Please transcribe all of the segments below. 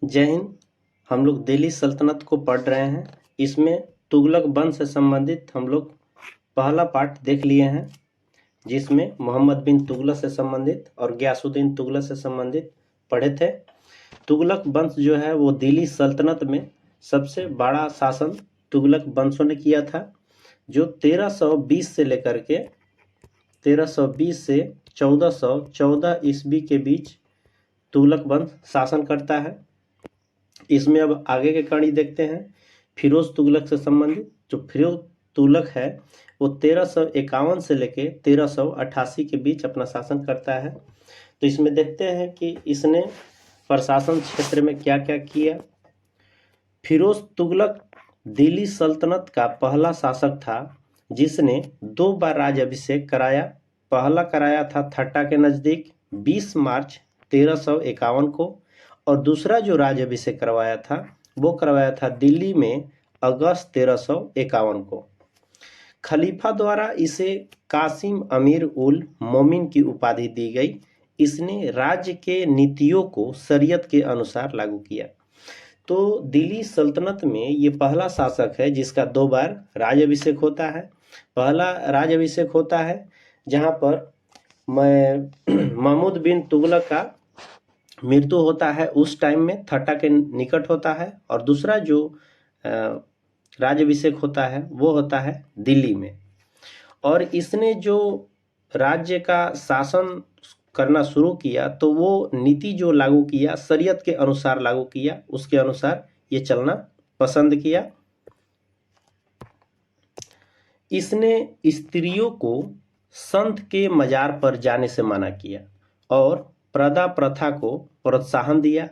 जय हिंद। हम लोग दिल्ली सल्तनत को पढ़ रहे हैं। इसमें तुगलक वंश से संबंधित हम लोग पहला पार्ट देख लिए हैं, जिसमें मोहम्मद बिन तुगलक से संबंधित और गयासुद्दीन तुगलक से संबंधित पढ़े थे। तुगलक वंश जो है वो दिल्ली सल्तनत में सबसे बड़ा शासन तुगलक वंशों ने किया था, जो 1320 से लेकर के 1320 से 1414 ईस्वी के बीच तुगलक वंश शासन करता है। इसमें अब आगे के कड़ी देखते हैं। फिरोज तुगलक से संबंधित जो फिरोज तुगलक है वो 1351 से लेके 1388 के बीच अपना शासन करता है। तो इसमें देखते हैं कि इसने प्रशासन क्षेत्र में क्या क्या किया। फिरोज तुगलक दिल्ली सल्तनत का पहला शासक था जिसने 2 बार राज्याभिषेक कराया। पहला कराया था ठट्टा के नज़दीक 20 मार्च 1351 को, और दूसरा जो राज्याभिषेक करवाया था वो करवाया था दिल्ली में अगस्त 1351 को। खलीफा द्वारा इसे कासिम अमीर उल मोमिन की उपाधि दी गई। इसने राज्य के नीतियों को शरीयत के अनुसार लागू किया। तो दिल्ली सल्तनत में ये पहला शासक है जिसका 2 बार राज्याभिषेक होता है। पहला राज्याभिषेक होता है जहाँ पर महमूद बिन तुगलक का मृत्यु होता है, उस टाइम में ठट्टा के निकट होता है, और दूसरा जो राज्याभिषेक होता है वो होता है दिल्ली में। और इसने जो राज्य का शासन करना शुरू किया तो वो नीति जो लागू किया शरीयत के अनुसार लागू किया, उसके अनुसार ये चलना पसंद किया। इसने स्त्रियों को संत के मजार पर जाने से मना किया और प्रदा प्रथा को प्रोत्साहन दिया।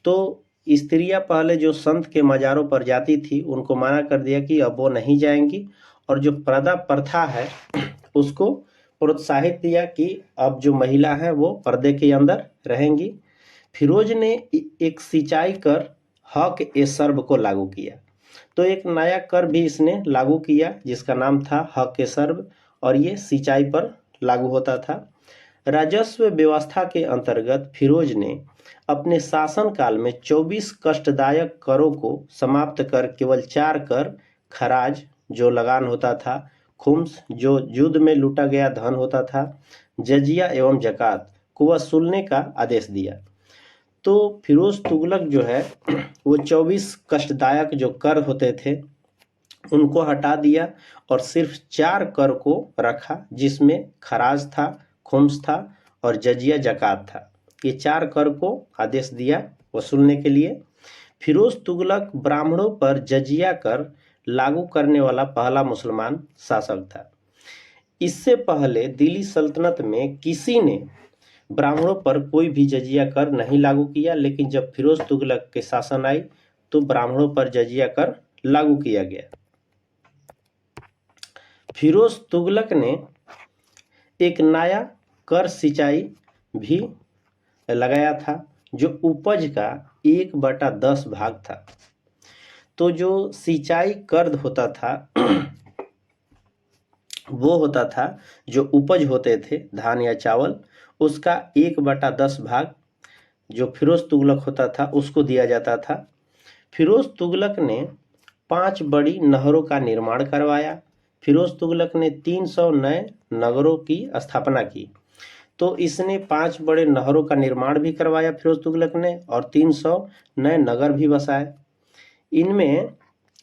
तो स्त्रियां पहले जो संत के मजारों पर जाती थी उनको मना कर दिया कि अब वो नहीं जाएंगी, और जो प्रदा प्रथा है उसको प्रोत्साहित दिया कि अब जो महिला है वो पर्दे के अंदर रहेंगी। फिरोज ने एक सिंचाई कर हक ए सर्ब को लागू किया। तो एक नया कर भी इसने लागू किया जिसका नाम था हक ए सर्ब, और ये सिंचाई पर लागू होता था। राजस्व व्यवस्था के अंतर्गत फिरोज ने अपने शासनकाल में 24 कष्टदायक करों को समाप्त कर केवल 4 कर, खराज जो लगान होता था, खुम्स जो युद्ध में लूटा गया धन होता था, जजिया एवं जकात को वसूलने का आदेश दिया। तो फिरोज तुगलक जो है वो 24 कष्टदायक जो कर होते थे उनको हटा दिया और सिर्फ 4 कर को रखा, जिसमें खराज था, खुम्स था और जजिया जकात था। ये 4 कर को आदेश दिया वसूलने के लिए। फिरोज तुगलक ब्राह्मणों पर जजिया कर लागू करने वाला पहला मुसलमान शासक था। इससे पहले दिल्ली सल्तनत में किसी ने ब्राह्मणों पर कोई भी जजिया कर नहीं लागू किया, लेकिन जब फिरोज तुगलक के शासन आई तो ब्राह्मणों पर जजिया कर लागू किया गया। फिरोज तुगलक ने एक नया कर सिंचाई भी लगाया था जो उपज का 1/10 भाग था। तो जो सिंचाई कर होता था वो होता था जो उपज होते थे धान या चावल, उसका 1/10 भाग जो फिरोज तुगलक होता था उसको दिया जाता था। फिरोज तुगलक ने 5 बड़ी नहरों का निर्माण करवाया। फिरोज तुगलक ने 300 नए नगरों की स्थापना की। तो इसने 5 बड़े नहरों का निर्माण भी करवाया फिरोज तुगलक ने, और 300 नए नगर भी बसाए। इनमें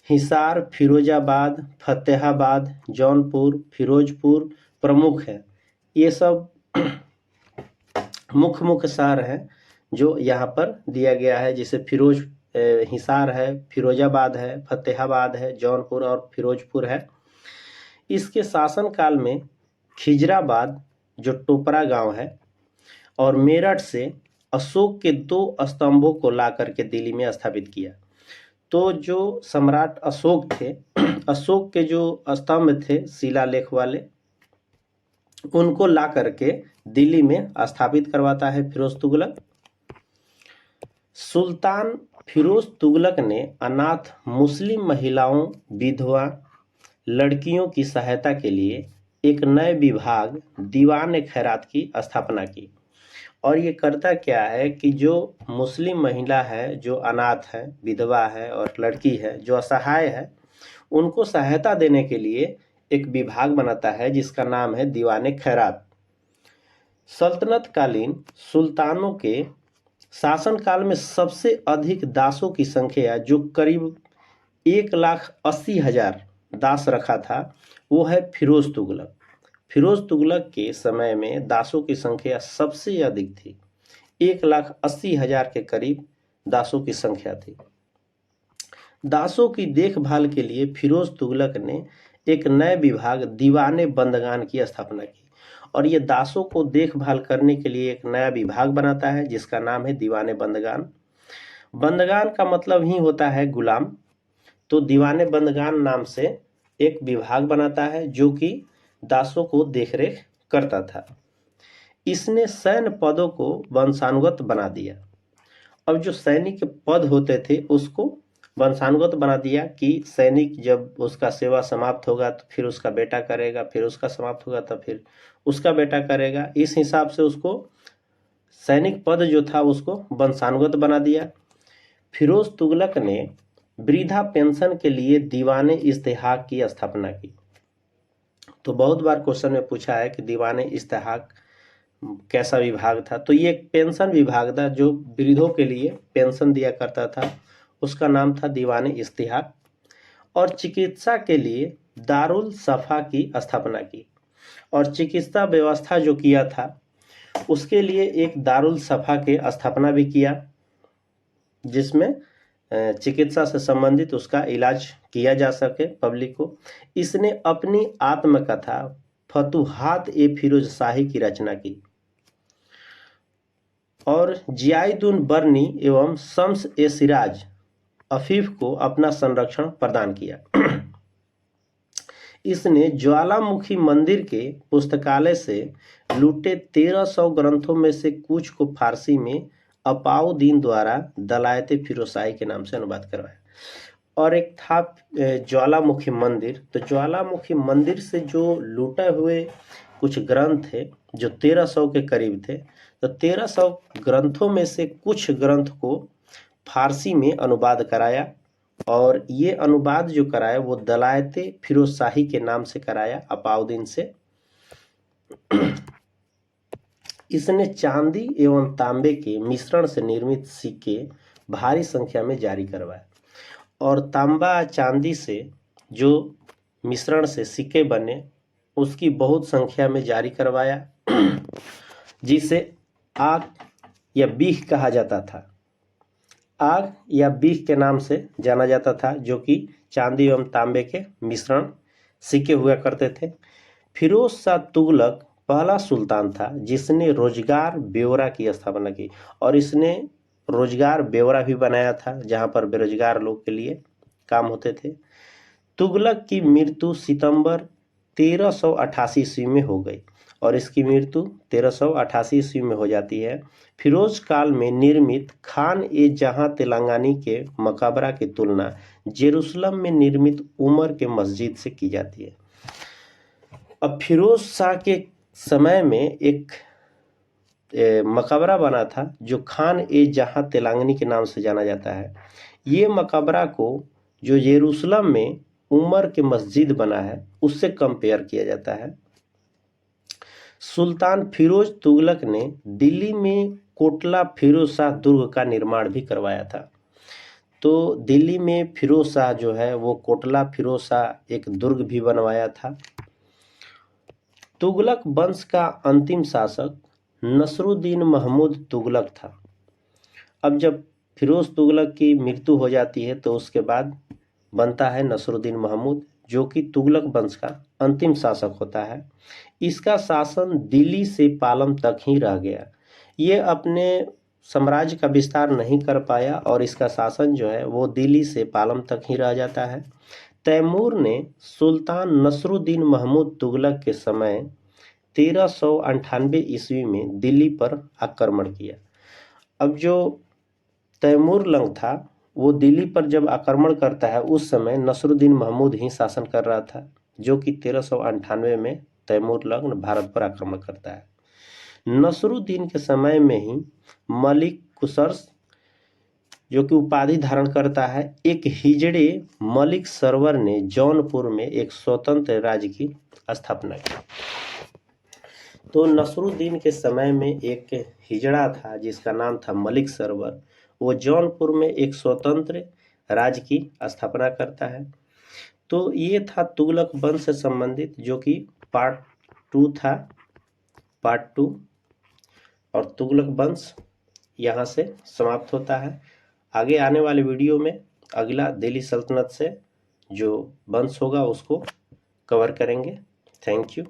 हिसार, फिरोजाबाद, फतेहाबाद, जौनपुर, फिरोजपुर प्रमुख है। ये सब मुख्य मुख्य शहर हैं जो यहाँ पर दिया गया है, जैसे हिसार है, फिरोजाबाद है, फतेहाबाद है, जौनपुर और फिरोजपुर है। इसके शासनकाल में खिजराबाद जो टोपरा गांव है और मेरठ से अशोक के 2 स्तंभों को ला करके दिल्ली में स्थापित किया। तो जो सम्राट अशोक थे, अशोक के जो स्तंभ थे शिलालेख वाले, उनको ला करके दिल्ली में स्थापित करवाता है फिरोज तुगलक। सुल्तान फिरोज तुगलक ने अनाथ मुस्लिम महिलाओं, विधवा लड़कियों की सहायता के लिए एक नए विभाग दीवान ए खैरात की स्थापना की, और ये करता क्या है कि जो मुस्लिम महिला है, जो अनाथ है, विधवा है और लड़की है, जो असहाय है, उनको सहायता देने के लिए एक विभाग बनाता है जिसका नाम है दीवाने खैरात। सल्तनत कालीन सुल्तानों के शासनकाल में सबसे अधिक दासों की संख्या, जो करीब 1,80,000 दास रखा था, वो है फिरोज तुगलक। फिरोज तुगलक के समय में दासों की संख्या सबसे अधिक थी, 1,80,000 के करीब दासों की संख्या थी। दासों की देखभाल के लिए फिरोज तुगलक ने एक नए विभाग दीवाने बंदगान की स्थापना की, और ये दासों को देखभाल करने के लिए एक नया विभाग बनाता है जिसका नाम है दीवाने बंदगान। बंदगान का मतलब ही होता है गुलाम। तो दीवाने बंदगान नाम से एक विभाग बनाता है जो कि दासों को देखरेख करता था। इसने सैन्य पदों को वंशानुगत बना दिया। अब जो सैनिक पद होते थे उसको वंशानुगत बना दिया कि सैनिक जब उसका सेवा समाप्त होगा तो फिर उसका बेटा करेगा, फिर उसका समाप्त होगा तो फिर उसका बेटा करेगा। इस हिसाब से उसको सैनिक पद जो था उसको वंशानुगत बना दिया। फिरोज तुगलक ने वृद्धा पेंशन के लिए दीवाने इस्तेहाक की स्थापना की। तो बहुत बार क्वेश्चन में पूछा है कि दीवाने इस्तेहाक कैसा विभाग था। तो ये एक पेंशन विभाग था जो वृद्धों के लिए पेंशन दिया करता था, उसका नाम था दीवाने इस्तेहाक। और चिकित्सा के लिए दारुल सफा की स्थापना की, और चिकित्सा व्यवस्था जो किया था उसके लिए एक दारुल सफा के स्थापना भी किया जिसमें चिकित्सा से संबंधित उसका इलाज किया जा सके पब्लिक को। इसने अपनी आत्मकथा फतुहात ए फिरोज शाही की रचना की और जियादुन बर्नी एवं शम्स ए सिराज अफीफ को अपना संरक्षण प्रदान किया। इसने ज्वालामुखी मंदिर के पुस्तकालय से लूटे 1300 ग्रंथों में से कुछ को फारसी में अपाउद्दीन द्वारा दलायते फिरोशाही के नाम से अनुवाद करवाया। और एक था ज्वालामुखी मंदिर। तो ज्वालामुखी मंदिर से जो लूटे हुए कुछ ग्रंथ थे जो 1300 के करीब थे, तो 1300 ग्रंथों में से कुछ ग्रंथ को फारसी में अनुवाद कराया, और ये अनुवाद जो कराया वो दलायते फिरोज शाही के नाम से कराया अपाउद्दीन से। इसने चांदी एवं तांबे के मिश्रण से निर्मित सिक्के भारी संख्या में जारी करवाए, और तांबा चांदी से जो मिश्रण से सिक्के बने उसकी बहुत संख्या में जारी करवाया, जिसे आग या बीख कहा जाता था। आग या बीख के नाम से जाना जाता था, जो कि चांदी एवं तांबे के मिश्रण सिक्के हुआ करते थे। फिरोज शाह तुगलक पहला सुल्तान था जिसने रोजगार ब्यौरा की स्थापना की, और इसने रोजगार ब्यौरा भी बनाया था जहां पर बेरोजगार लोग के लिए काम होते थे। तुगलक की मृत्यु सितंबर 1388 ईस्वी में हो गई, और इसकी मृत्यु 1388 ईस्वी में हो जाती है। फिरोज काल में निर्मित खान ए जहां तेलंगानी के मकबरा की तुलना जेरूसलम में निर्मित उमर के मस्जिद से की जाती है। अब फिरोज शाह के समय में एक मकबरा बना था जो खान ए जहां तेलंगानी के नाम से जाना जाता है। ये मकबरा को जो जेरूसलम में उमर के मस्जिद बना है उससे कंपेयर किया जाता है। सुल्तान फिरोज तुगलक ने दिल्ली में कोटला फिरोज शाह दुर्ग का निर्माण भी करवाया था। तो दिल्ली में फिरोज शाह जो है वो कोटला फिरोज शाह एक दुर्ग भी बनवाया था। तुगलक वंश का अंतिम शासक नसरुद्दीन महमूद तुगलक था। अब जब फिरोज तुगलक की मृत्यु हो जाती है तो उसके बाद बनता है नसरुद्दीन महमूद, जो कि तुगलक वंश का अंतिम शासक होता है। इसका शासन दिल्ली से पालम तक ही रह गया। ये अपने साम्राज्य का विस्तार नहीं कर पाया, और इसका शासन जो है वो दिल्ली से पालम तक ही रह जाता है। तैमूर ने सुल्तान नसरुद्दीन महमूद तुगलक के समय 1398 ईस्वी में दिल्ली पर आक्रमण किया। अब जो तैमूर लंग था वो दिल्ली पर जब आक्रमण करता है उस समय नसरुद्दीन महमूद ही शासन कर रहा था, जो कि 1398 में तैमूर लंग भारत पर आक्रमण करता है। नसरुद्दीन के समय में ही मलिक कुसर्स जो कि उपाधि धारण करता है, एक हिजड़े मलिक सरवर ने जौनपुर में एक स्वतंत्र राज्य की स्थापना की। तो नसरुद्दीन के समय में एक हिजड़ा था जिसका नाम था मलिक सरवर, वो जौनपुर में एक स्वतंत्र राज्य की स्थापना करता है। तो ये था तुगलक वंश से संबंधित, जो कि पार्ट 2 था, पार्ट 2। और तुगलक वंश यहाँ से समाप्त होता है। आगे आने वाले वीडियो में अगला दिल्ली सल्तनत से जो वंश होगा उसको कवर करेंगे। Thank you.